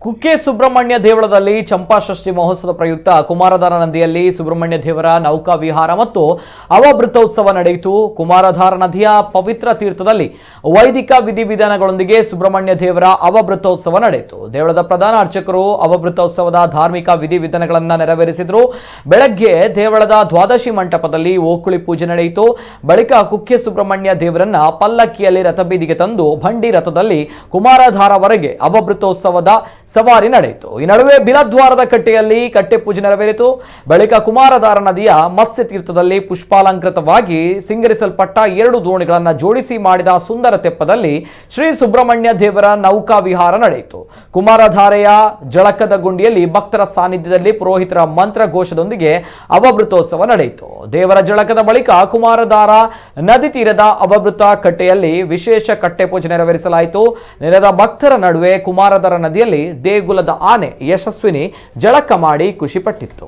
ಕುಕ್ಕೆ ಸುಬ್ರಹ್ಮಣ್ಯ ದೇವಳದಲ್ಲಿ ಚಂಪಾಷಷ್ಠಿ ಮಹೋತ್ಸವದ ಪ್ರಯುಕ್ತ ಕುಮಾರಧಾರ ನದಿಯಲ್ಲಿ ಸುಬ್ರಹ್ಮಣ್ಯ ದೇವರ ನೌಕಾ ವಿಹಾರ ಮತ್ತು ಅವಭೃತೋತ್ಸವ ನಡೆಯಿತು. ಕುಮಾರಧಾರ ನದಿಯ ಪವಿತ್ರ ತೀರ್ಥದಲ್ಲಿ ವೈದಿಕ ವಿಧಿವಿಧಾನಗಳೊಂದಿಗೆ ಸುಬ್ರಹ್ಮಣ್ಯ ದೇವರ ಅವಭೃತೋತ್ಸವ ನಡೆಯಿತು. ದೇವಳದ ಪ್ರಧಾನ ಅರ್ಚಕರು ಅವಭೃತೋತ್ಸವದ ಧಾರ್ಮಿಕ ವಿಧಿವಿಧಾನಗಳನ್ನು ನೆರವೇರಿಸಿದರು. ಬೆಳಗ್ಗೆ ದೇವಳದ ದ್ವಾದಶಿ ಮಂಟಪದಲ್ಲಿ ಓಕುಳಿ ಪೂಜೆ ನಡೆಯಿತು. ಬಳಿಕ ಕುಕ್ಕೆ ಸುಬ್ರಹ್ಮಣ್ಯ ದೇವರನ್ನ ಪಲ್ಲಕ್ಕಿಯಲ್ಲಿ ರಥಬೀದಿಗೆ ತಂದು ಭಂಡಿ ರಥದಲ್ಲಿ ಕುಮಾರಧಾರವರೆಗೆ ಅವಭೃತೋತ್ಸವದ ಸವಾರಿ ನಡೆಯಿತು. ಈ ನಡುವೆ ಬಿಲದ್ವಾರದ ಕಟ್ಟೆಯಲ್ಲಿ ಕಟ್ಟೆ ಪೂಜೆ ನೆರವೇರಿತು. ಬಳಿಕ ಕುಮಾರಧಾರ ನದಿಯ ಮತ್ಸ್ಯ ತೀರ್ಥದಲ್ಲಿ ಪುಷ್ಪಾಲಂಕೃತವಾಗಿ ಸಿಂಗರಿಸಲ್ಪಟ್ಟ 2 ದೋಣಿಗಳನ್ನು ಜೋಡಿಸಿ ಮಾಡಿದ ಸುಂದರ ತೆಪ್ಪದಲ್ಲಿ ಶ್ರೀ ಸುಬ್ರಹ್ಮಣ್ಯ ದೇವರ ನೌಕಾ ವಿಹಾರ ನಡೆಯಿತು. ಕುಮಾರಧಾರೆಯ ಜಳಕದ ಗುಂಡಿಯಲ್ಲಿ ಭಕ್ತರ ಸಾನ್ನಿಧ್ಯದಲ್ಲಿ ಪುರೋಹಿತರ ಮಂತ್ರಘೋಷದೊಂದಿಗೆ ಅವಭೃತೋತ್ಸವ ನಡೆಯಿತು. ದೇವರ ಜಳಕದ ಬಳಿಕ ಕುಮಾರಧಾರ ನದಿ ತೀರದ ಅವಭೃತ ಕಟ್ಟೆಯಲ್ಲಿ ವಿಶೇಷ ಕಟ್ಟೆ ಪೂಜೆ ನೆರವೇರಿಸಲಾಯಿತು. ನೆರೆದ ಭಕ್ತರ ನಡುವೆ ಕುಮಾರಧಾರ ನದಿಯಲ್ಲಿ ದೇಗುಲದ ಆನೆ ಯಶಸ್ವಿನಿ ಜಳಕ ಮಾಡಿ ಖುಷಿಪಟ್ಟಿತ್ತು.